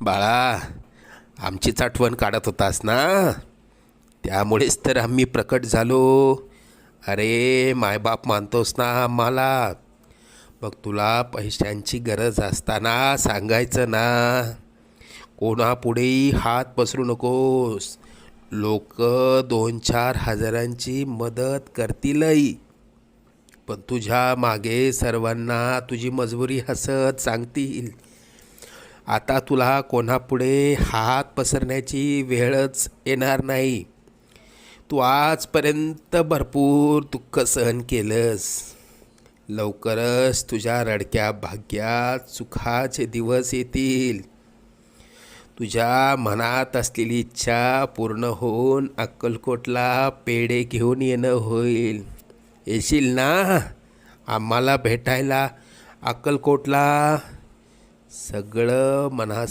बाळा, आमचीच आठवण काढत होतास ना, त्यामुळेच तर आम्ही प्रकट झालो. अरे मायबाप मानतोस ना आम्हाला. मग तुला पैशांची गरज असताना सांगायचं ना. कोणापुढेही हात पसरू नकोस. लोक 2-4 हजारांची मदत करतीलही, पण तुझ्या मागे सर्वांना तुझी मजबुरी हसत सांगतील. आता तुला कोणापुढे हात पसरण्याची वेळच येणार नाही. तू आजपर्यंत भरपूर दुःख सहन केलंस. लवकरच तुझ्या रडक्या भाग्यात सुखाचे दिवस येतील. तुझ्या मनात असलेली इच्छा पूर्ण होऊन अक्कलकोटला पेढे घेऊन येणं होईल. येशील ना आम्हाला भेटायला अक्कलकोटला? सगळं मनास